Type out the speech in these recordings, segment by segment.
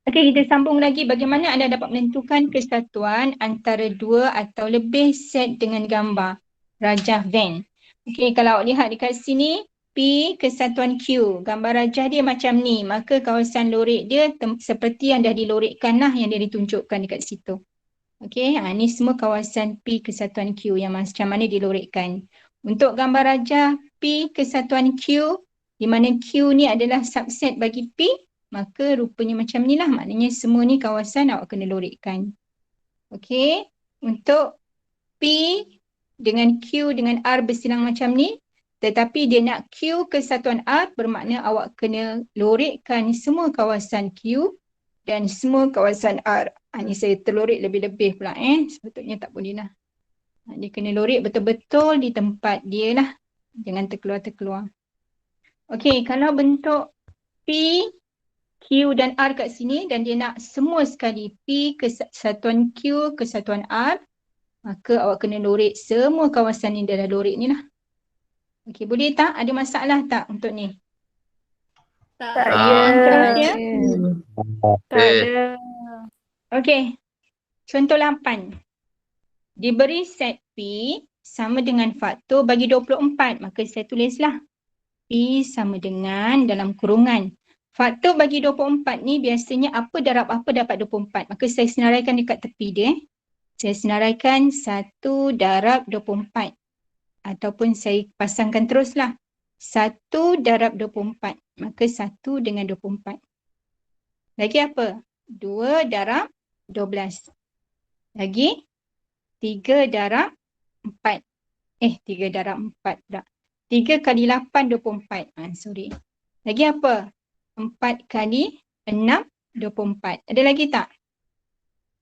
Okey, kita sambung lagi. Bagaimana anda dapat menentukan kesatuan antara dua atau lebih set dengan gambar rajah Venn. Okey, kalau awak lihat dekat sini, P kesatuan Q. Gambar rajah dia macam ni. Maka kawasan lorik dia seperti yang dah dilorikkan lah yang dia ditunjukkan dekat situ. Okey, ni semua kawasan P kesatuan Q yang macam mana dilorikkan. Untuk gambar rajah P kesatuan Q, di mana Q ni adalah subset bagi P, maka rupanya macam ni lah. Maknanya semua ni kawasan awak kena lorikkan. Okey, untuk P dengan Q dengan R bersilang macam ni, tetapi dia nak Q kesatuan R, bermakna awak kena lorikkan semua kawasan Q dan semua kawasan R. Ni saya terlorik lebih-lebih pula Sepatutnya tak boleh lah. Dia kena lorik betul-betul di tempat dia lah. Jangan terkeluar-terkeluar. Okey, kalau bentuk P, Q dan R kat sini dan dia nak semua sekali P kesatuan Q kesatuan R, maka awak kena lorik semua kawasan yang dia dah lorik ni lah. Okey, boleh tak? Ada masalah tak untuk ni? Tak Tak ada. Terus ya? Tak ada. Okey, contoh 8. Diberi set P sama dengan faktor bagi 24. Maka saya tulislah P sama dengan dalam kurungan. Faktor bagi 24 ni biasanya apa darab apa dapat 24. Maka saya senaraikan dekat tepi dia. Saya senaraikan 1 darab 24. Ataupun saya pasangkan teruslah. 1 darab 24. Maka 1 dengan 24. Lagi apa? 2 darab 12. Lagi 3 darab 4. 3 darab 4 pula. 3 kali 8, 24. Sorry. Lagi apa? 4 kali 6, 24. Ada lagi tak?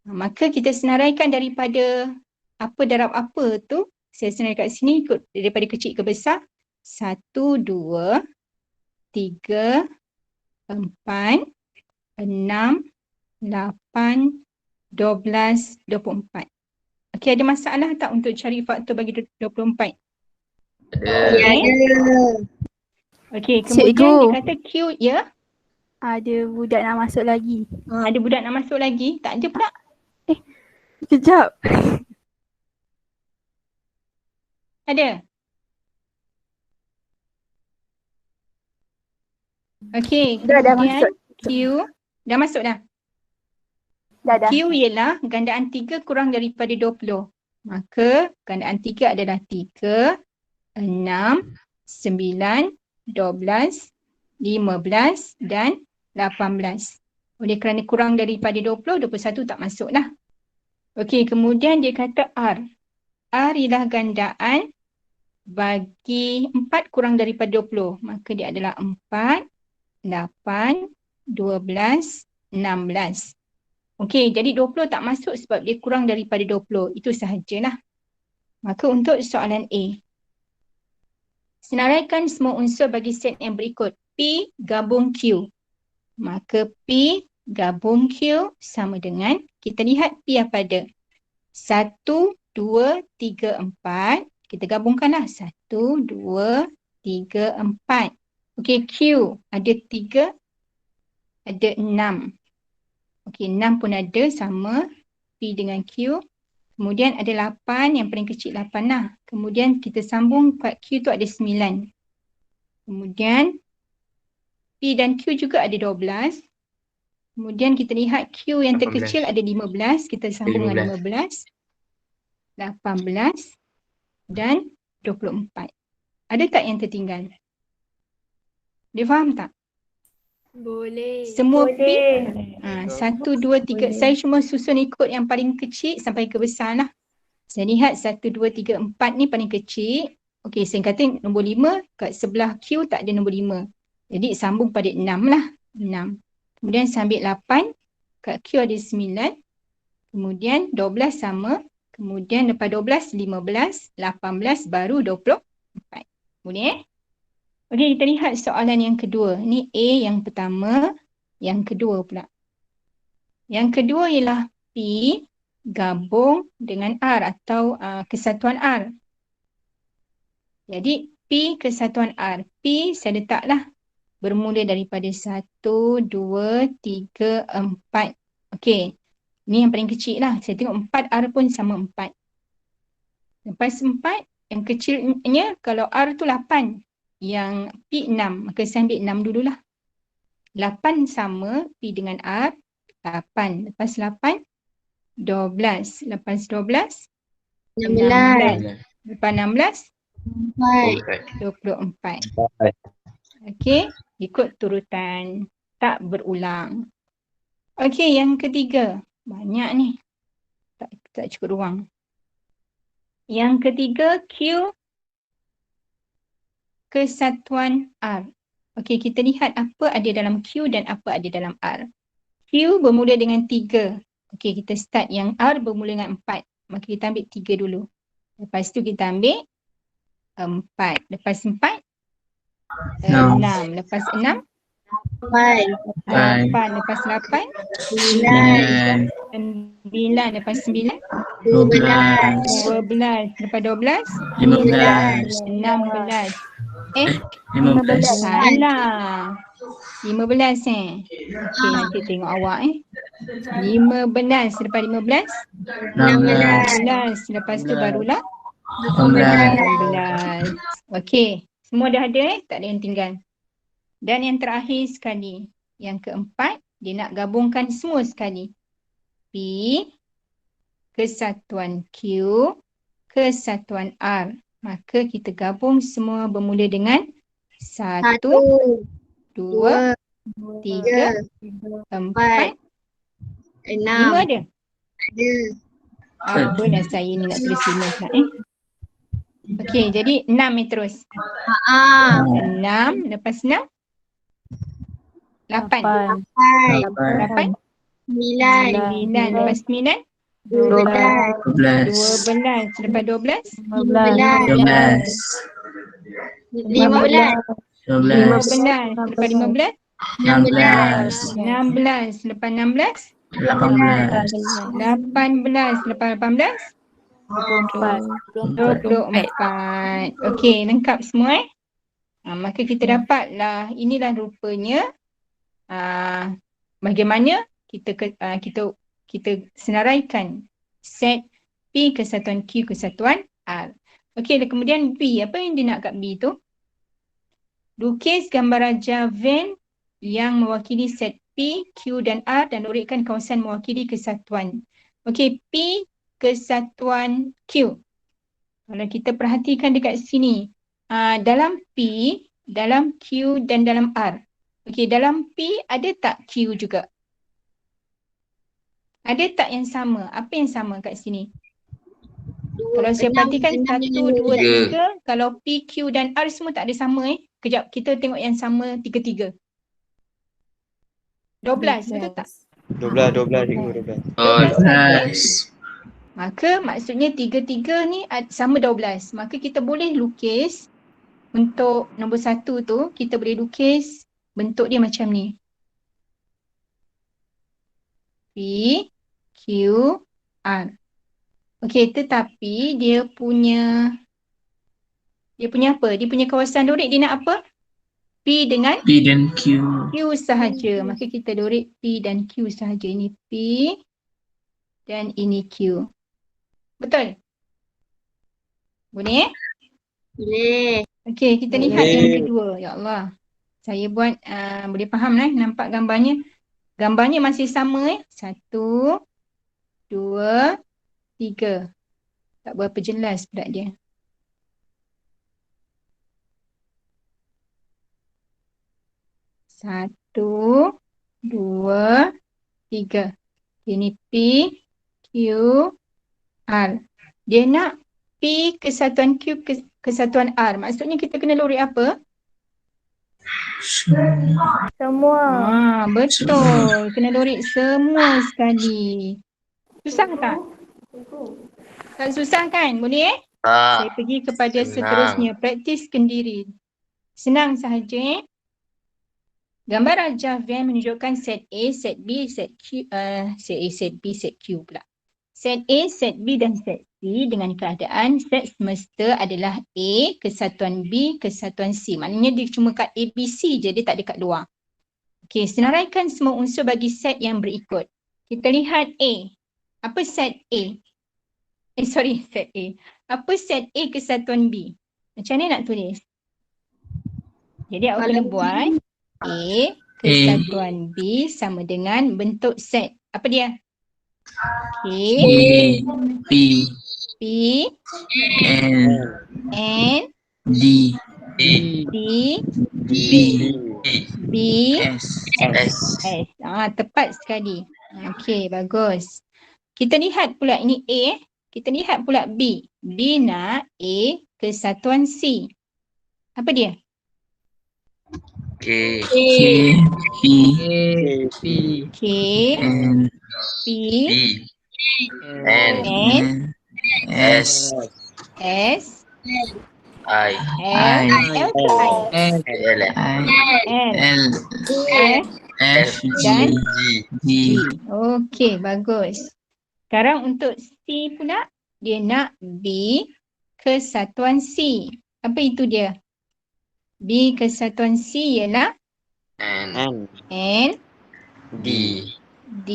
Maka kita senaraikan daripada apa darab apa tu. Saya senaraikan kat sini ikut daripada kecil ke besar. 1, 2, 3, 4, 6, 8, 12, 24. Okey, ada masalah tak untuk cari faktor bagi 24? Ada. Okey, kemudian dia kata Q, ya? Ada budak nak masuk lagi. Ada budak nak masuk lagi? Tak ada pula. Kejap. Ada? Okey, Dah kemudian masuk. Q. Dah masuk dah? Dah. Q ialah gandaan 3 kurang daripada 20. Maka gandaan 3 adalah 3, 6, 9, 12, 15 dan 18. Oleh kerana kurang daripada 20, 21 tak masuk lah. Okey, kemudian dia kata R. R ialah gandaan bagi 4 kurang daripada 20. Maka dia adalah 4, 8, 12, 16. Okey, jadi 20 tak masuk sebab dia kurang daripada 20. Itu sahajalah. Maka untuk soalan A. Senaraikan semua unsur bagi set yang berikut. P gabung Q. Maka P gabung Q sama dengan, kita lihat P apa ada. 1, 2, 3, 4. Kita gabungkanlah. 1, 2, 3, 4. Okey, Q ada 3, ada 6. Okey, 6 pun ada sama P dengan Q. Kemudian ada 8, yang paling kecil 8 lah. Kemudian kita sambung kat Q tu ada 9. Kemudian P dan Q juga ada 12. Kemudian kita lihat Q yang 18. terkecil ada 15. Kita sambung dengan 15. 18 dan 24. Ada tak yang tertinggal? Dia faham tak? Boleh. Semua P. Boleh. 1, 2, 3. Saya cuma susun ikut yang paling kecil sampai ke besar lah. Saya lihat 1, 2, 3, 4 ni paling kecil. Okey, saya kata nombor 5 kat sebelah Q tak ada nombor 5. Jadi sambung pada 6 lah. 6. Kemudian saya ambil 8. Kat Q ada 9. Kemudian 12 sama. Kemudian lepas 12, 15, 18 baru 24. Boleh Okey, kita lihat soalan yang kedua. Ni A yang pertama, yang kedua pula. Yang kedua ialah P gabung dengan R atau kesatuan R. Jadi P kesatuan R. P saya letaklah bermula daripada 1, 2, 3, 4. Okey. Ni yang paling kecil lah. Saya tengok 4 R pun sama 4. Lepas 4, yang kecilnya kalau R tu 8. Yang P 6. Maka saya ambil 6 dululah. 8 sama P dengan R. 8. Lepas 8, 12. Lepas 12, 16. Lepas 16, 24. Okey, ikut turutan. Tak berulang. Okey, yang ketiga. Banyak ni. Tak cukup ruang. Yang ketiga, Q kesatuan R. Okey, kita lihat apa ada dalam Q dan apa ada dalam R. Q bermula dengan 3. Okey, kita start yang R bermula dengan 4. Maka kita ambil 3 dulu. Lepas tu kita ambil 4. Lepas 4, 6. Lepas 6, 8. Lepas 8, 9. Lepas 9, 12. Lepas 12, 16. 15. Salah. 15 Okey, nanti tengok awak 15. Lepas 15, 16. Lepas tu barulah 18. Okey, semua dah ada tak ada yang tinggal. Dan yang terakhir sekali, yang keempat, dia nak gabungkan semua sekali. P kesatuan Q kesatuan R. Maka kita gabung semua bermula dengan 1, 2, 3, 4, 5 ada? Apa dah saya ni nak tulis 5 pula Okey, jadi 6 terus. 6, lepas 6, 8. 8, 9, lepas 9, 12. Lepas 12, 15. Lepas 15, 16. Lepas 16, 18. Lepas 18, 24. Okey, lengkap semua maka kita dapatlah, inilah rupanya bagaimana kita senaraikan set P kesatuan Q kesatuan R. Okey, kemudian B. Apa yang dia nak kat B tu? Lukis gambar Raja Venn yang mewakili set P, Q dan R dan lorikkan kawasan mewakili kesatuan. Okey, P kesatuan Q. Kalau kita perhatikan dekat sini, dalam P, dalam Q dan dalam R. Okey, dalam P ada tak Q juga? Ada tak yang sama? Apa yang sama kat sini? Kalau saya perhatikan 1, 2, 3, kalau P, Q dan R semua tak ada sama Kejap, kita tengok yang sama 3-3. 12, betul tak? 12. Maka maksudnya 3-3 ni sama 12. Maka kita boleh lukis untuk nombor 1 tu, kita boleh lukis bentuk dia macam ni. P, Q, R. Okey, tetapi dia punya apa? Dia punya kawasan dorik dia nak apa? P dan Q. Q sahaja. Maka kita dorik P dan Q sahaja. Ini P dan ini Q. Betul? Boleh? Boleh. Okey, kita lihat yang kedua. Ya Allah. Saya buat, boleh faham nampak gambarnya. Gambarnya masih sama 1, 2, 3. Tak berapa jelas pula dia. 1, 2, 3. Ini P, Q, R. Dia nak P kesatuan Q kesatuan R. Maksudnya kita kena lorik apa? Semua. Betul. Kena lorik semua sekali. Susah tak? Tak susah kan? Boleh Saya pergi kepada seterusnya. Praktiskan diri. Senang sahaja Gambar Raja Venn menunjukkan set A, set B, set Q, set A, set B, set Q pula. Set A, set B dan set C dengan keadaan set semesta adalah A, kesatuan B, kesatuan C. Maknanya dia cuma kat A, B, C je, dia tak ada kat luar. Okey, senaraikan semua unsur bagi set yang berikut. Kita lihat A. Apa set A? Set A. Apa set A kesatuan B? Macam mana nak tulis? Jadi awak kena buat A kesatuan B sama dengan bentuk set. Apa dia? A, Okay. P, P, N, N, D, D, B, B, S. S. Tepat sekali. Okey, bagus. Kita lihat pula ini A. Kita lihat pula B. B nak A kesatuan C. Apa dia? K, P, K, N, P, N, N, S, S, I, L, L ke I? L, L, L, F, F, dan G. G. Okey, bagus. Sekarang untuk C pula, dia nak B kesatuan C. Apa itu dia? B kesatuan C ialah N, N, D, D,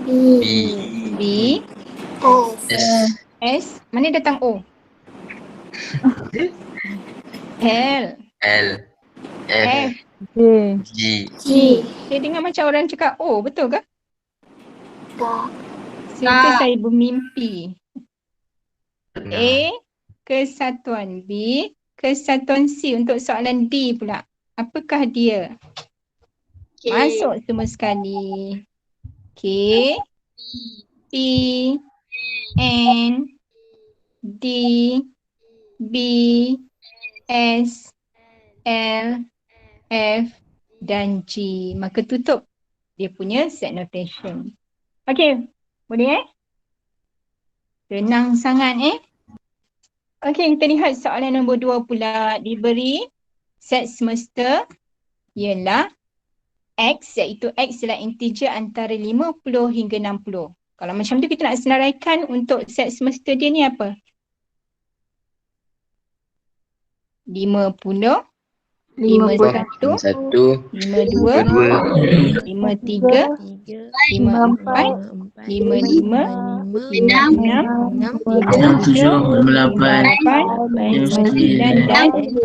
B, B, S, S. Mana datang O? L, L, F, F, G. Saya dengar macam orang cakap O, betul ke? Itu saya bermimpi. A kesatuan B kesatuan C untuk soalan D pula. Apakah dia? Masuk semua sekali. K, P, N, D, B, S, L, F dan G. Maka tutup dia punya set notation. Okey, boleh Senang sangat Okey, kita lihat soalan nombor 2 pula. Diberi set semesta ialah X, iaitu X ialah integer antara 50 hingga 60. Kalau macam tu kita nak senaraikan untuk set semesta dia ni apa? 50, 51, 1, 52, 53, 54, 55, 56, 57, 58, 59 dan 60.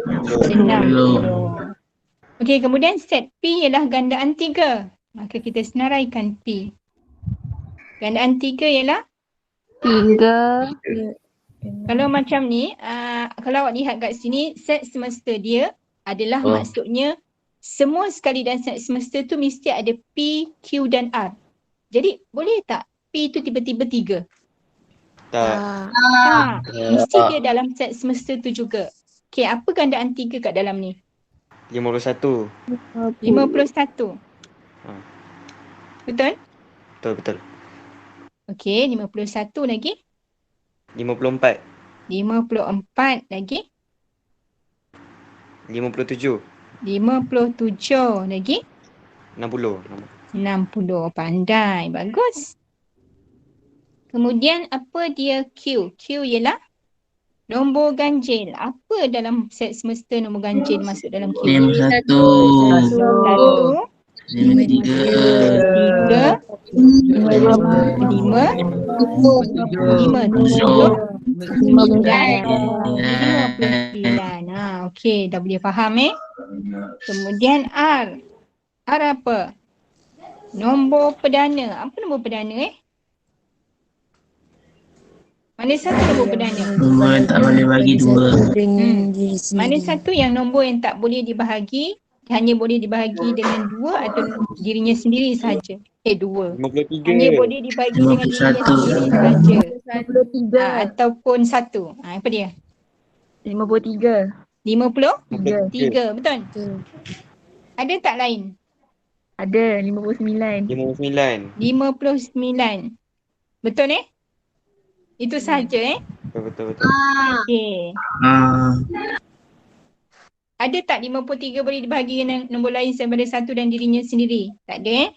Okey, kemudian set P ialah gandaan 3. Maka kita senaraikan P. Gandaan 3 ialah 3. kalau macam ni, kalau awak lihat kat sini, set semesta dia adalah maksudnya semua sekali dalam set semesta tu mesti ada P, Q dan R. Jadi boleh tak P tu tiba-tiba 3? Tak. Tak. Mesti dia dalam set semesta tu juga. Okey, apa gandaan 3 kat dalam ni? 51. 51. Betul? Betul. Okey, 51 lagi. 54. 54 lagi. 57. 57 lagi. 60. 60. Pandai. Bagus. Kemudian apa dia Q? Q ialah nombor ganjil. Apa dalam set semesta nombor ganjil masuk dalam Q? 51, 1, 53, 3, 5, 57, 59. Okey, dah boleh faham Kemudian R. R apa? Nombor perdana. Apa nombor perdana Mana satu nombor perdana? nombor yang tak boleh bagi 2. Mana satu yang nombor yang tak boleh dibahagi, hanya boleh dibahagi dengan 2 atau dirinya sendiri sahaja? 2. 53. Hanya boleh dibagi dengan dirinya 51. sendiri sahaja. 53. Ataupun 1. Apa dia? 53. 53. Betul? Ada tak lain? Ada 59. 59. 59. Betul Itu sahaja Betul. Okey. Ada tak 53 boleh dibahagi dengan nombor lain daripada 1 dan dirinya sendiri? Tak ada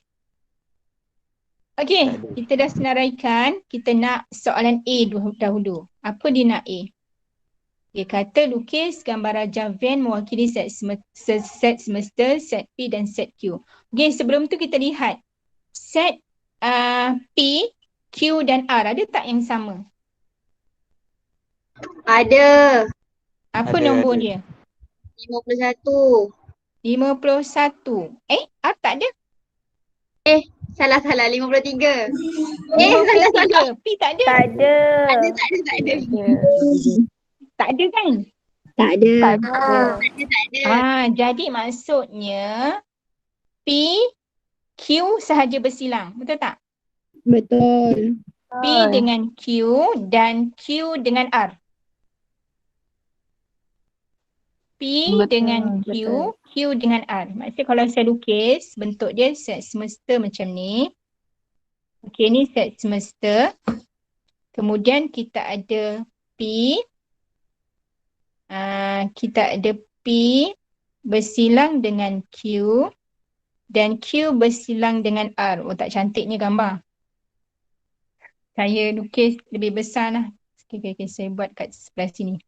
Okey, Tak ada. kita dah senaraikan. Kita nak soalan A dahulu. Apa dia nak A? Dia kata lukis gambar Raja Van mewakili set semesta, set P dan set Q. Okey, sebelum tu kita lihat set P, Q dan R ada tak yang sama? Ada. Apa Ada, nombor ada. dia? 51. 51. R tak ada. Salah 53. 53. P tak ada. Tak ada. Tak ada. Tak ada kan? Tak ada. Tak ada. Jadi maksudnya P, Q sahaja bersilang. Betul tak? Betul. P dengan Q dan Q dengan R. P Betul, dengan Q, betul. Q dengan R. Maksudnya kalau saya lukis bentuk dia set semesta macam ni. Okey, ni set semesta. Kemudian kita ada P. Kita ada P bersilang dengan Q dan Q bersilang dengan R. Oh, tak cantiknya gambar. Saya lukis lebih besar lah. Okay, saya buat kat sebelah sini.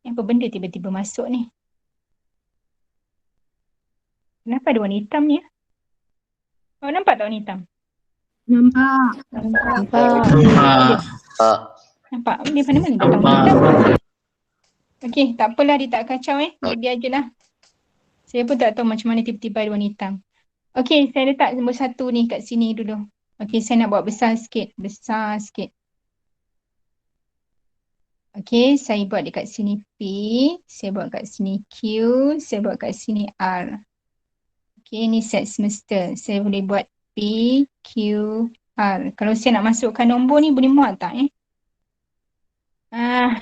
Apa benda tiba-tiba masuk ni? Kenapa ada warna hitam ni? Oh, nampak tak warna hitam? Nampak. Nampak. Nampak? Dia mana-mana datang warna hitam. Okey, tak apalah dia tak kacau Biar je lah. Saya pun tak tahu macam mana tiba-tiba ada warna hitam. Okey, saya letak nombor 1 ni kat sini dulu. Okey, saya nak buat besar sikit. Besar sikit. Okey, saya buat dekat sini P. Saya buat kat sini Q. Saya buat kat sini R. Okey, ni set semesta. Saya boleh buat P, Q, R. Kalau saya nak masukkan nombor ni boleh muat tak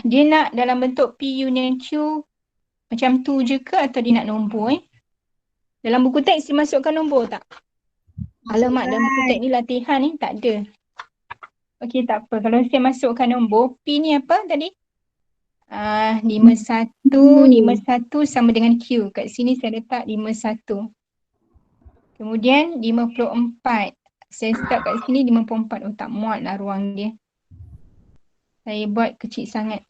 dia nak dalam bentuk P union Q macam tu je ke atau dia nak nombor Dalam buku teks dia masukkan nombor tak? Alamak, dalam buku teks ni latihan tak ada. Okey, tak apa. Kalau saya masukkan nombor, P ni apa tadi? 51 sama dengan Q. Kat sini saya letak 51. Kemudian 54. Saya start kat sini 54. Oh, tak muat lah ruang dia. Saya buat kecil sangat.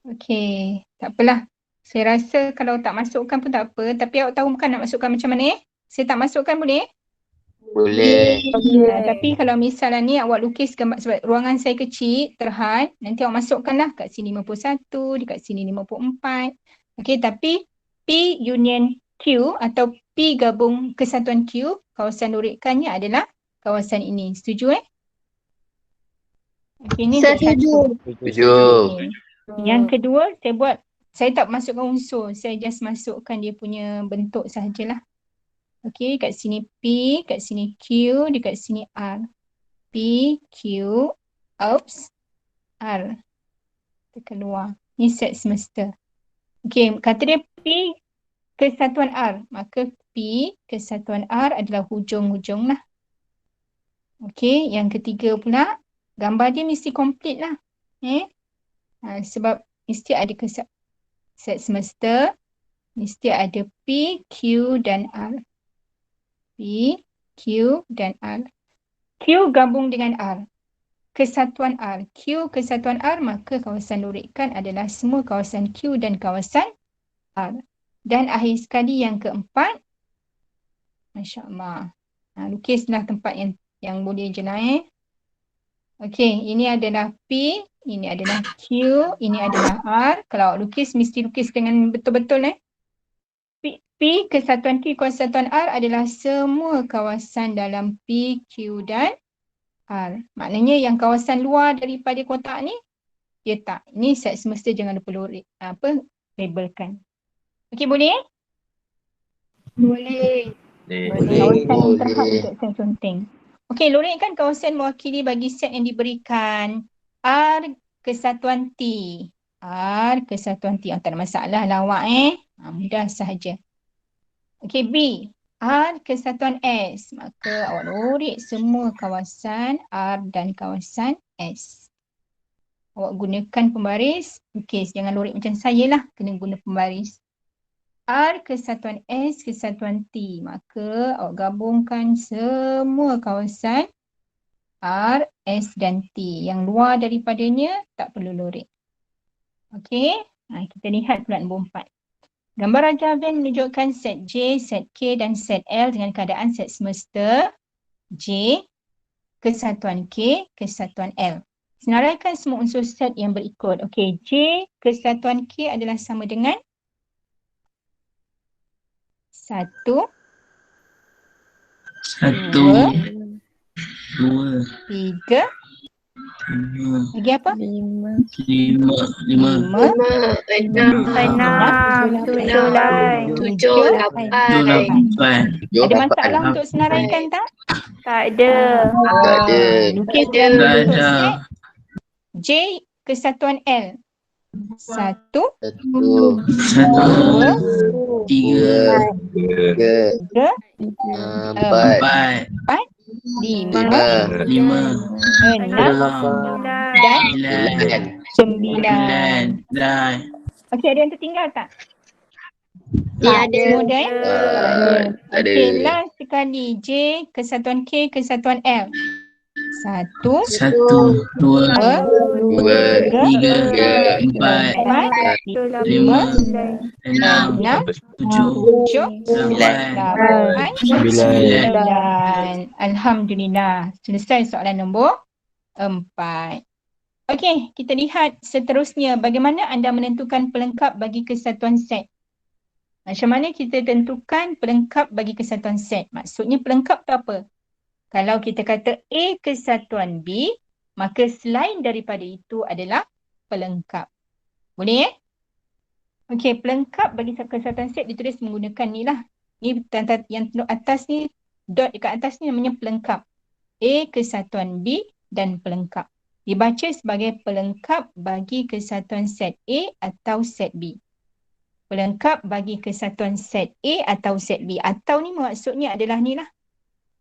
Okey, tak apalah. Saya rasa kalau tak masukkan pun tak apa. Tapi awak tahu bukan nak masukkan macam mana Saya tak masukkan boleh? Boleh. Tapi kalau misalnya ni awak lukis gambar sebab ruangan saya kecil, terhad, nanti awak masukkanlah kat sini 51, dekat sini 54. Okey, tapi P union Q atau P gabung kesatuan Q, kawasan lurikannya adalah kawasan ini. Setuju Okey, ni untuk Setuju. satu. Setuju. Okay. Yang kedua, saya tak masukkan unsur, saya just masukkan dia punya bentuk sahajalah. Okey, kat sini P, kat sini Q, dekat sini R. P, Q, R. Kita keluar. Ni set semesta. Okey, kata dia P kesatuan R. Maka P kesatuan R adalah hujung-hujung lah. Okey, yang ketiga pula, gambar dia mesti komplit lah. Sebab mesti ada set semesta, mesti ada P, Q dan R. P, Q dan R. Q gabung dengan R. Kesatuan R. Q kesatuan R, maka kawasan lurikan adalah semua kawasan Q dan kawasan R. Dan akhir sekali yang keempat, Masya Allah. Lukislah tempat yang boleh je lah Okey, ini adalah P, ini adalah Q, ini adalah R. Kalau lukis, mesti lukis dengan betul-betul P kesatuan Q kesatuan R adalah semua kawasan dalam P, Q dan R. Maknanya yang kawasan luar daripada kotak ni, dia tak. Ini set semesta jangan lupa labelkan. Okey, boleh Boleh. Kawasan yang terhad untuk set conteng. Okey, lurikkan kawasan mewakili bagi set yang diberikan R kesatuan T. R kesatuan T. Tak ada masalah lah awak mudah sahaja. Okey, B. R kesatuan S. Maka awak lurik semua kawasan R dan kawasan S. Awak gunakan pembaris. Okey, jangan lurik macam saya lah. Kena guna pembaris. R kesatuan S kesatuan T. Maka awak gabungkan semua kawasan R, S dan T. Yang luar daripadanya tak perlu lorek. Okey. Kita lihat pula nombor 4. Gambar rajah Venn menunjukkan set J, set K dan set L dengan keadaan set semesta J, kesatuan K, kesatuan L. Senaraikan semua unsur set yang berikut. Okey, J kesatuan K adalah sama dengan 1, 1, 2, 3, 5, lagi apa? 5, 5, 5, 6, 7, 8. 8. Ada masalah untuk senaraikan tak? tak ada. Tak ada. Lukis Tak dalam ada. bentuk Ada. set J kesatuan L. 1, 1, 2, 3, 3, 4, 5, 5, 6 dan 9. 9, dan Okey, ada yang tertinggal tak? Ya, ada. Semua dah? ada. Okey, last sekali. J kesatuan K kesatuan L. 1, 1, 2, 2, 3, 4, 4, 5, 6, 6, 7, 8, 9. 9. Alhamdulillah. Selesai soalan nombor 4. Okey, kita lihat seterusnya. Bagaimana anda menentukan pelengkap bagi kesatuan set? Macam mana kita tentukan pelengkap bagi kesatuan set? Maksudnya pelengkap tu apa? Kalau kita kata A kesatuan B, maka selain daripada itu adalah pelengkap. Boleh Okey, pelengkap bagi kesatuan set ditulis menggunakan ni lah. Ni yang tunduk atas ni, dot dekat atas ni namanya pelengkap. A kesatuan B dan pelengkap. Dibaca sebagai pelengkap bagi kesatuan set A atau set B. Pelengkap bagi kesatuan set A atau set B. Atau ni maksudnya adalah ni lah.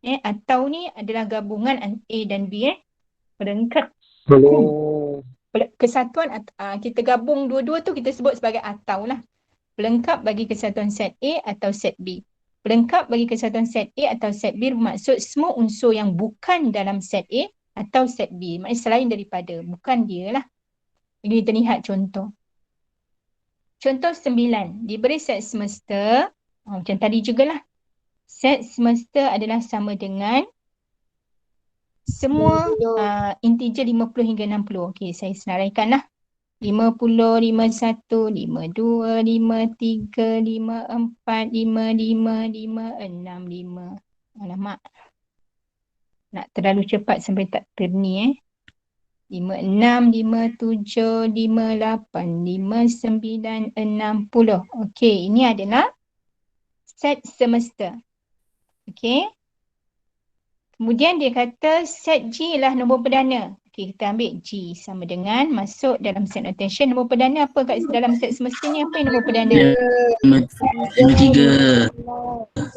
Atau ni adalah gabungan A dan B. Pelengkap. Kesatuan kita gabung dua-dua tu kita sebut sebagai atau lah. Pelengkap bagi kesatuan set A atau set B. Pelengkap bagi kesatuan set A atau set B bermaksud semua unsur yang bukan dalam set A atau set B. Maksudnya selain daripada, bukan dia lah. Jadi kita lihat contoh. Contoh 9. Diberi set semesta. Macam tadi jugalah. Set semesta adalah sama dengan semua integer 50 hingga 60. Okey, saya senaraikan lah. 50, 51, 52, 53, 54, 55, 56, 5. Alamak. Nak terlalu cepat sampai tak terni 56, 57, 58, 59, 60. Okey, ini adalah set semesta. Okey. Kemudian dia kata set G lah nombor perdana. Okey, kita ambil G sama dengan masuk dalam set notation. Nombor perdana apa kat dalam set semesta ni? Apa yang nombor perdana? 53.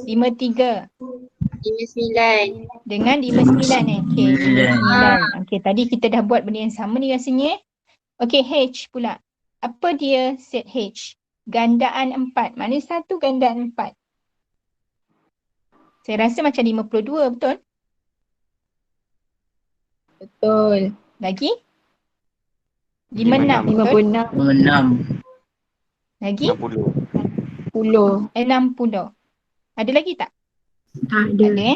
53. 59. Dengan 59 Okey, 59. Okey, tadi kita dah buat benda yang sama ni rasanya. Okey, H pula. Apa dia set H? Gandaan 4. Mana satu gandaan 4? Saya rasa macam 52, betul? Betul. Lagi? 56, betul? 56. 56. Lagi? 60. 10. 60. Ada lagi tak? Tak ada. Ada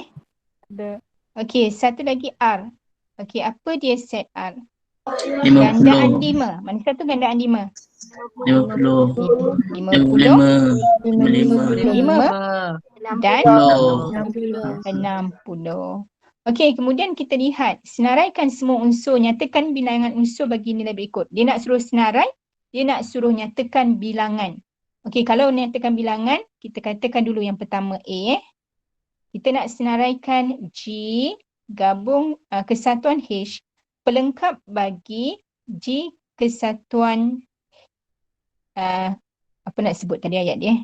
Ada. Okey, satu lagi R. Okey, apa dia set R? 50. Gandaan 5. Mana satu gandaan 5? 50. 50, 55. 5 dan 60. 60. Okey, kemudian kita lihat. Senaraikan semua unsur. Nyatakan bilangan unsur bagi nilai berikut. Dia nak suruh senarai. Dia nak suruh nyatakan bilangan. Okey, kalau nyatakan bilangan, kita katakan dulu yang pertama A. Kita nak senaraikan G gabung kesatuan H pelengkap bagi G kesatuan apa nak sebut tadi ayat dia?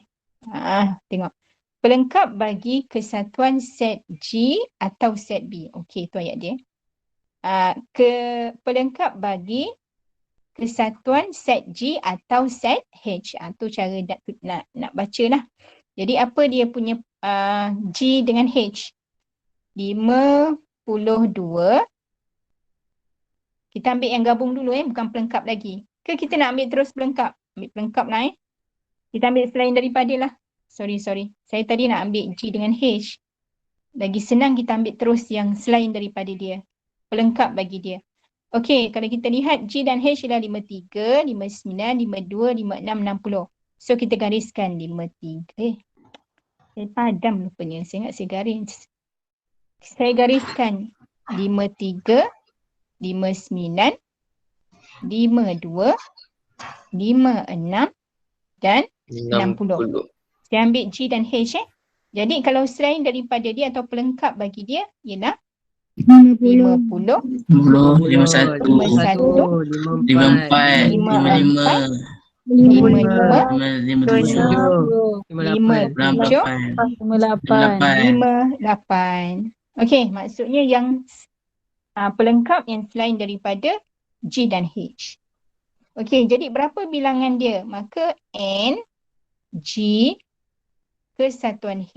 Tengok. Pelengkap bagi kesatuan set G atau set B. Okey, itu ayat dia. Pelengkap bagi kesatuan set G atau set H. Tu cara nak baca lah. Jadi apa dia punya G dengan H? 52. Kita ambil yang gabung dulu bukan pelengkap lagi. Ke kita nak ambil terus pelengkap? Ambil pelengkap lah Kita ambil selain daripada lah. Sorry. Saya tadi nak ambil G dengan H. Lagi senang kita ambil terus yang selain daripada dia. Pelengkap bagi dia. Okey, kalau kita lihat G dan H adalah 53, 59, 52, 56, 60. So kita gariskan 53. Saya padam rupanya. Saya ingat saya garis. Saya gariskan 53, 59, 52, 56 dan 60. Saya ambil G dan H Jadi kalau selain daripada dia atau pelengkap bagi dia ialah 50, 50, 51, 54, 55, 55, 58. Okey, maksudnya yang pelengkap yang selain daripada G dan H. Okey, jadi berapa bilangan dia? Maka N, G, kesatuan H,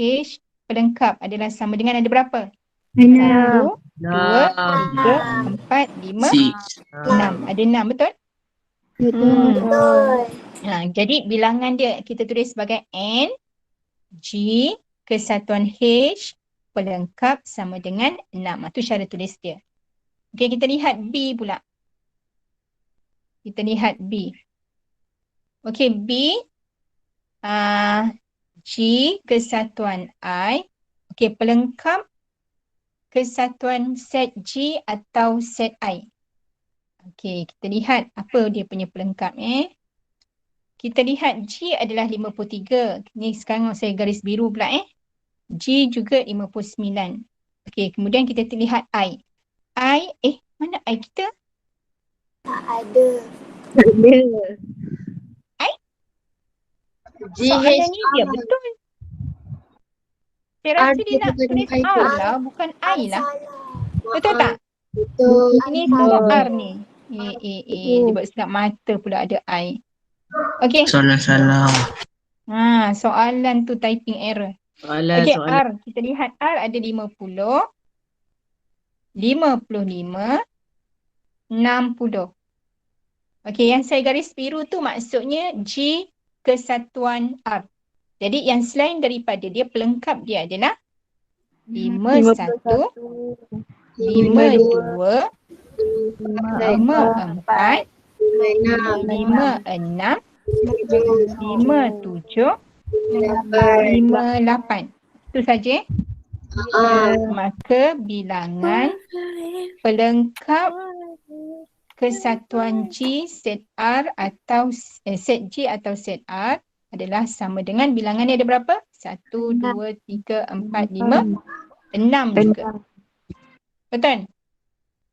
pelengkap adalah sama dengan ada berapa? 1, 2, 3, 4, 5, 6. Ada 6, betul? Jadi bilangan dia kita tulis sebagai N, G, kesatuan H, pelengkap sama dengan 6. Itu cara tulis dia. Okey, kita lihat B pula. Kita lihat B. Okey, B, G, kesatuan I. Okey, pelengkap kesatuan set G atau set I. Okey, kita lihat apa dia punya pelengkap Kita lihat G adalah 53. Ni sekarang saya garis biru pula G juga 59. Okey, kemudian kita lihat I. Mana I kita? Tak ada. I? GH Soalan ni dia betul. Saya rasa dia nak tulis R lah, bukan I lah. Betul tak? Betul. Ini salah R ni. Dia buat silap mata pula ada I. Okey. salah. Soalan tu typing error. Okey, R. Kita lihat R ada 50, 55, 60. Okey, yang saya garis biru tu maksudnya G kesatuan R. Jadi yang selain daripada dia, pelengkap dia adalah 51, 52, 54, 56, 57, 58. Itu saja. Maka bilangan pelengkap kesatuan G set R atau set G atau set R adalah sama dengan bilangannya ada berapa? 1, 2, 3, 4, 5, 6 juga. Betul?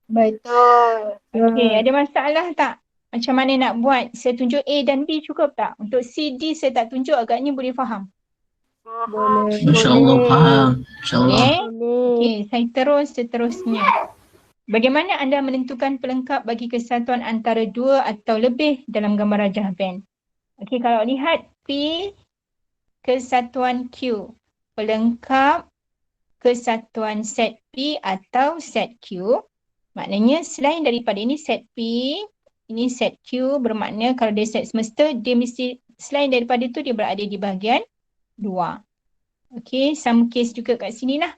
Betul. Okey, ada masalah tak? Macam mana nak buat? Saya tunjuk A dan B cukup tak? Untuk C, D saya tak tunjuk, agaknya boleh faham. InsyaAllah faham. InsyaAllah. Okey, saya terus seterusnya. Bagaimana anda menentukan pelengkap bagi kesatuan antara dua atau lebih dalam gambar rajah Venn? Okey, kalau lihat P kesatuan Q, pelengkap kesatuan set P atau set Q, maknanya selain daripada ini set P, ini set Q, bermakna kalau dia set semesta, dia mesti selain daripada itu dia berada di bahagian luar. Okey, sama case juga kat sini lah.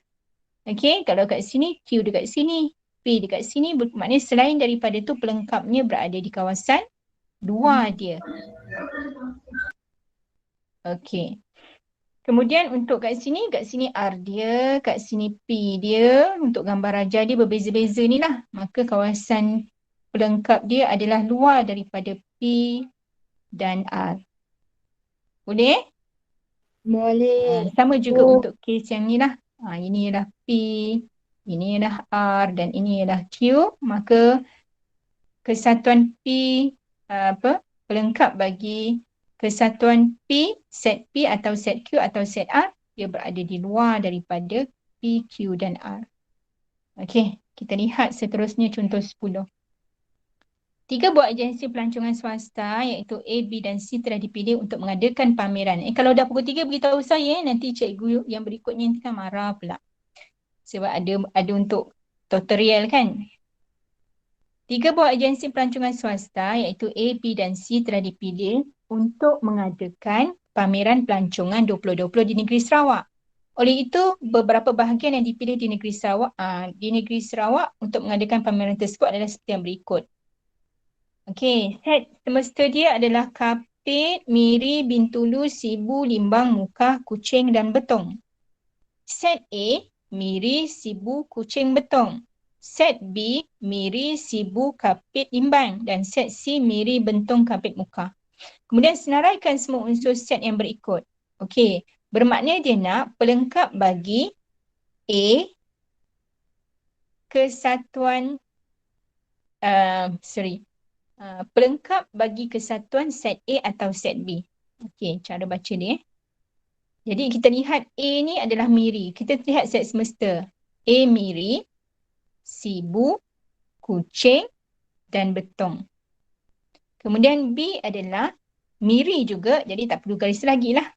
Okey, kalau kat sini, Q dekat sini, P dekat sini, bermakna selain daripada itu pelengkapnya berada di kawasan luar dia. Okey. Kemudian untuk kat sini R dia, kat sini P dia, untuk gambar rajah dia berbeza-beza ni lah. Maka kawasan pelengkap dia adalah luar daripada P dan R. Boleh? Boleh. Sama juga untuk case yang ni lah. Ini ialah P, ini ialah R dan ini ialah Q. Maka kesatuan P, pelengkap bagi kesatuan P, set P atau set Q atau set R, dia berada di luar daripada P, Q dan R. Okey, kita lihat seterusnya contoh 10. 3 buah agensi pelancongan swasta iaitu A, B dan C telah dipilih untuk mengadakan pameran. Kalau dah pukul 3 beritahu saya, nanti cikgu yang berikutnya nanti kan marah pula. Sebab ada untuk tutorial kan. 3 buah agensi pelancongan swasta iaitu A, B dan C telah dipilih untuk mengadakan pameran pelancongan 2020 di negeri Sarawak. Oleh itu, beberapa bahagian yang dipilih di negeri Sarawak untuk mengadakan pameran tersebut adalah seperti yang berikut. Okey, set semesta dia adalah Kapit, Miri, Bintulu, Sibu, Limbang, Mukah, Kuching dan Betong. Set A, Miri, Sibu, Kuching, Betong. Set B, Miri, Sibu, Kapit, Limbang. Dan set C, Miri, Bentong, Kapit, Mukah. Kemudian senaraikan semua unsur set yang berikut. Okey, bermakna dia nak pelengkap bagi A, kesatuan, pelengkap bagi kesatuan set A atau set B. Okey, cara baca dia. Jadi kita lihat A ni adalah Miri. Kita lihat set semesta. A Miri, Sibu, Kuching dan Betong. Kemudian B adalah Miri juga, jadi tak perlu garis lagi lah.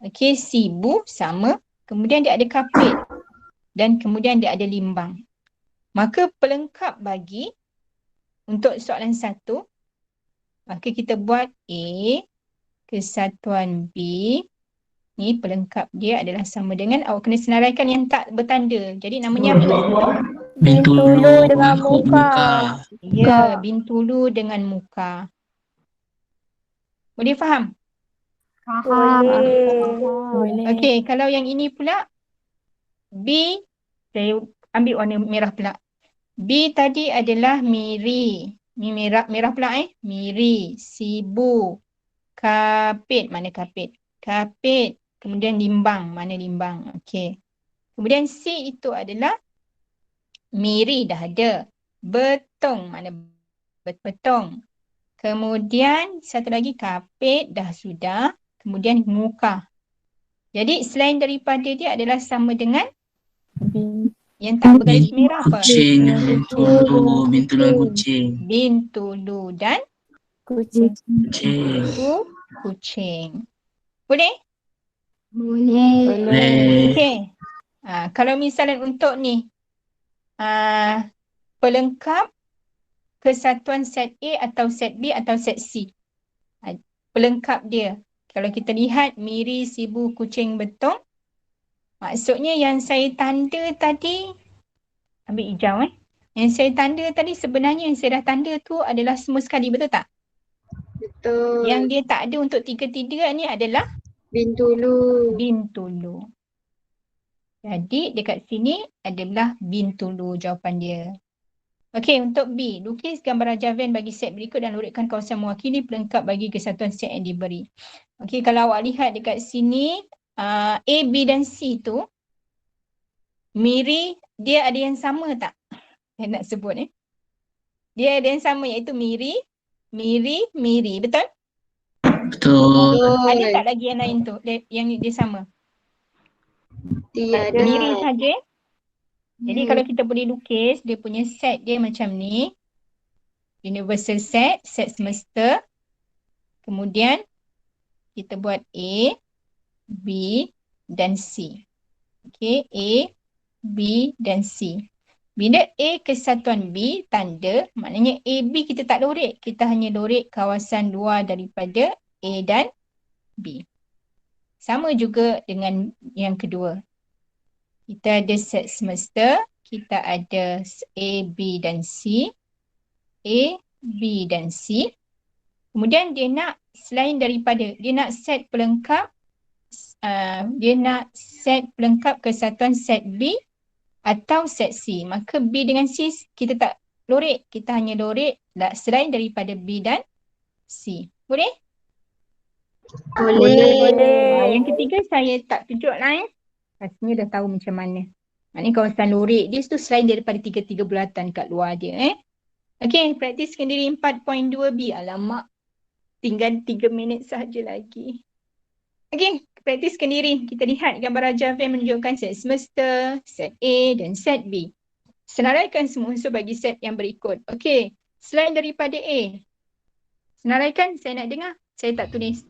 Okey, Sibu sama. Kemudian dia ada Kapit. Dan kemudian dia ada Limbang. Maka pelengkap bagi untuk soalan 1, maka kita buat A, kesatuan B. Ni pelengkap dia adalah sama dengan, awak kena senaraikan yang tak bertanda. Jadi namanya apa? Bintulu dengan Mukah. Ya, Bintulu dengan Mukah. Boleh faham? Boleh. Okey, kalau yang ini pula, B, saya ambil warna merah pula. B tadi adalah Miri. Ni merah pula Miri, Sibu, Kapit, mana Kapit? Kapit, kemudian Limbang, mana Limbang? Okey. Kemudian C itu adalah Miri dah ada. Betong, mana Betong? Kemudian satu lagi Kapit dah sudah. Kemudian Mukah. Jadi selain daripada dia adalah sama dengan yang tak bergaris merah apa? Kucing, Bintulu dan Kucing. Bintulu dan Kucing. Kucing. Kuching. Boleh? Boleh. Okey. Kalau misalnya untuk ni, pelengkap kesatuan set A atau set B atau set C. Pelengkap dia. Kalau kita lihat Miri, Sibu, Kuching, Betong, maksudnya yang saya tanda tadi, ambil hijau Yang saya tanda tadi sebenarnya yang saya dah tanda tu adalah semua sekali, betul tak? Betul. Yang dia tak ada untuk 3-3 ni adalah Bintulu. Bintulu. Jadi dekat sini adalah Bintulu jawapan dia. Okey, untuk B, lukis gambar Raja Van bagi set berikut dan lurikkan kawasan mewakili pelengkap bagi kesatuan set yang diberi. Okey, kalau awak lihat dekat sini, A, B dan C tu, Miri, dia ada yang sama tak? Saya nak sebut Dia ada yang sama iaitu Miri, betul? Betul. Ada tak lagi yang lain tu, yang dia sama? Tiada. Miri saja. Jadi kalau kita boleh lukis, dia punya set dia macam ni. Universal set, set semesta. Kemudian kita buat A, B dan C. Okey, A, B dan C. Bila A kesatuan B tanda, maknanya A, B kita tak lorek. Kita hanya lorek kawasan luar daripada A dan B. Sama juga dengan yang kedua. Kita ada set semesta, kita ada A, B dan C. A, B dan C. Kemudian dia nak selain daripada, dia nak set pelengkap, kesatuan set B atau set C. Maka B dengan C kita tak lorek, kita hanya lorek selain daripada B dan C. Boleh? Boleh. Yang ketiga saya tak tunjuk lah Rasanya dah tahu macam mana. Maknanya kawasan lorek dia tu selain daripada 3 bulatan kat luar dia. Okey, praktis sendiri 4.2B. Alamak, tinggal 3 minit sahaja lagi. Okey, praktis sendiri. Kita lihat gambar Raja Van menunjukkan set semesta, set A dan set B. Senaraikan semua unsur bagi set yang berikut. Okey, Selain daripada A. Senaraikan, saya nak dengar. Saya tak tulis.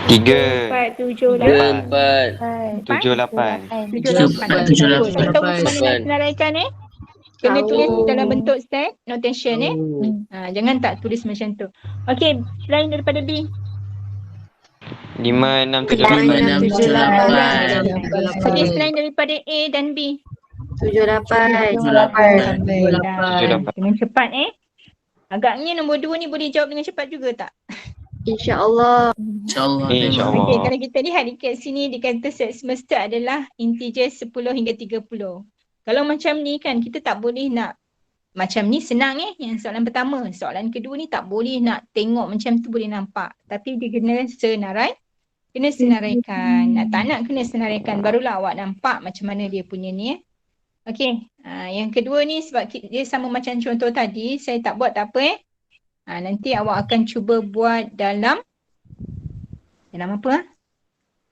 3, 4, 7, 8, 8. 7, 8. 7, 8. 7, Bagus. Saya tahu 8. macam mana nak senaraikan Kena Tahu. tulis dalam bentuk set notation jangan tak tulis macam tu. Okey, selain daripada B. 5, 6, 7, 5, 8. 6, 7, 8. Okey, selain daripada A dan B. 7, 8. 7, 8. Alhamdulillah. Dengan cepat Agaknya nombor 2 ni boleh jawab dengan cepat juga tak? InsyaAllah. InsyaAllah. InsyaAllah. Okey, kalau kita lihat dekat sini dikata set semesta adalah integer 10 hingga 30. Kalau macam ni kan kita tak boleh nak macam ni senang yang soalan pertama. Soalan kedua ni tak boleh nak tengok macam tu boleh nampak. Tapi dia kena senaraikan. Tak nak kena senaraikan barulah awak nampak macam mana dia punya ni Okey, yang kedua ni sebab dia sama macam contoh tadi, saya tak buat tak apa nanti awak akan cuba buat dalam apa?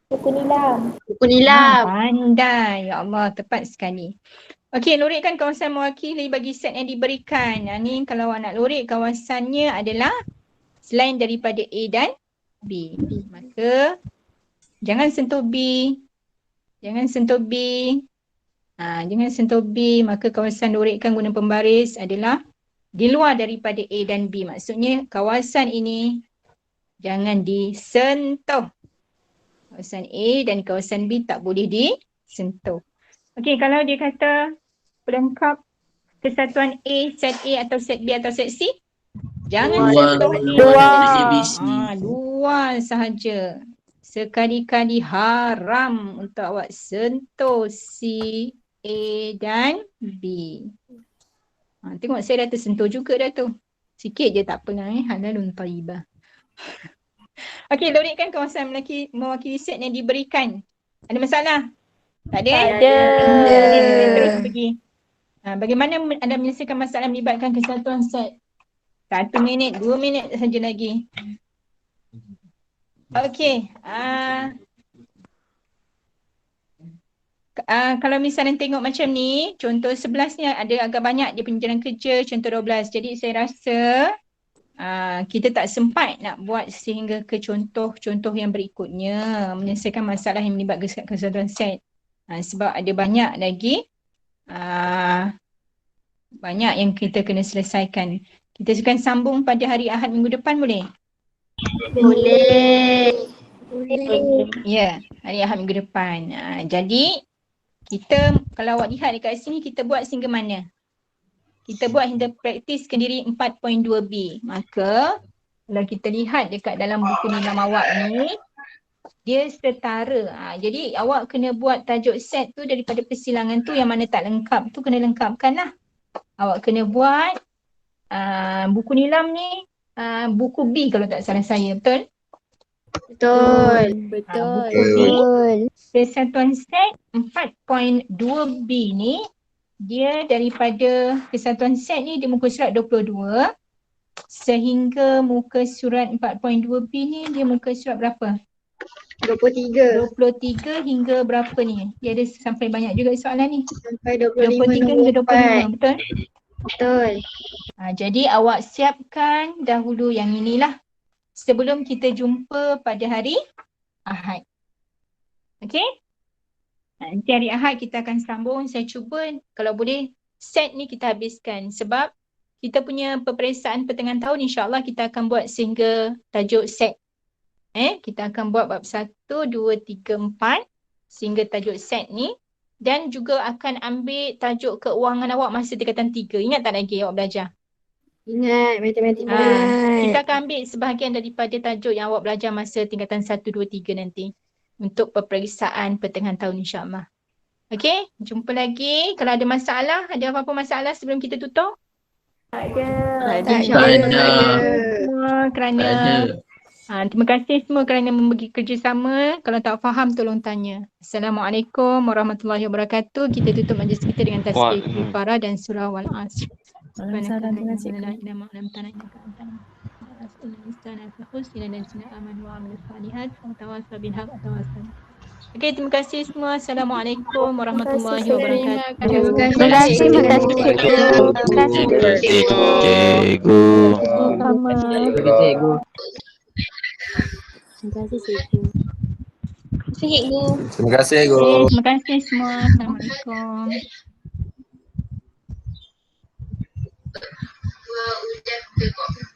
Buku nilam. Buku nilam. Pandai. Ya Allah, tepat sekali. Okey, lorikkan kawasan mewakili bagi set yang diberikan. Ni kalau awak nak lorik kawasannya adalah selain daripada A dan B. Maka jangan sentuh B. Jangan sentuh B. Jangan sentuh B. Maka kawasan lorikkan guna pembaris adalah di luar daripada A dan B. Maksudnya kawasan ini jangan disentuh. Kawasan A dan kawasan B tak boleh disentuh. Okey, kalau dia kata pelengkap kesatuan A, set A atau set B atau set C, jangan sentuh luar sahaja. Sekali-kali haram untuk awak sentuh C, A dan B. Tengok saya dah tersentuh juga dah tu. Sikit je tak apa halalun thayyibah. Okey, lorikkan kawasan mewakili set yang diberikan. Ada masalah? Tak ada? Ada. Terus pergi. Bagaimana anda menyelesaikan masalah melibatkan kesatuan set? 1 minit, 2 minit saja lagi. Okey. Kalau misalnya tengok macam ni, contoh 11 ni ada agak banyak dia punya jalan kerja, contoh 12. Jadi saya rasa kita tak sempat nak buat sehingga ke contoh-contoh yang berikutnya menyelesaikan masalah yang melibatkan kesatuan set. Sebab ada banyak lagi banyak yang kita kena selesaikan. Kita akan sambung pada hari Ahad minggu depan boleh? Boleh. Ya, hari Ahad minggu depan. Jadi kita kalau awak lihat dekat sini kita buat sehingga mana? Kita buat hingga praktiskan diri 4.2b. Maka kalau kita lihat dekat dalam buku nilam awak ni, dia setara. Jadi awak kena buat tajuk set tu daripada persilangan tu yang mana tak lengkap tu kena lengkapkan lah. Awak kena buat buku nilam ni buku B kalau tak salah saya, betul? Betul. Buku B, kesatuan set 4.2b ni dia daripada kesatuan set ni di muka surat 22 sehingga muka surat 4.2b ni dia muka surat berapa? 23. 23 hingga berapa ni? Dia ada sampai banyak juga soalan ni. Sampai 23 hingga 25, betul? Betul. Jadi awak siapkan dahulu yang inilah sebelum kita jumpa pada hari Ahad. Okey? Nanti hari Ahad kita akan sambung. Saya cuba kalau boleh set ni kita habiskan sebab kita punya peperiksaan pertengahan tahun insya-Allah kita akan buat sehingga tajuk set. Kita akan buat bab 1, 2, 3, 4 sehingga tajuk set ni dan juga akan ambil tajuk keuangan awak masa tingkatan 3. Ingat tak lagi awak belajar? Ingat matematik. Kita akan ambil sebahagian daripada tajuk yang awak belajar masa tingkatan 1, 2, 3 nanti. Untuk peperiksaan pertengahan tahun insya-Allah. Okey, jumpa lagi. Kalau ada masalah, ada apa-apa masalah sebelum kita tutup? Ada. Semua kerana terima kasih semua kerana membagi kerjasama. Kalau tak faham tolong tanya. Assalamualaikum warahmatullahi wabarakatuh. Kita tutup majlis kita dengan tasbih kifarah dan surah wal asr. Okey, terima kasih semua. Assalamualaikum warahmatullahi Terima wabarakatuh. Terima kasih. Terima kasih. Terima kasih. Terima kasih. Cikgu. Sama. Terima kasih, Cikgu. Terima kasih, Cikgu. Terima kasih, Cikgu. Okey, terima kasih semua. Assalamualaikum. Udah ke kok.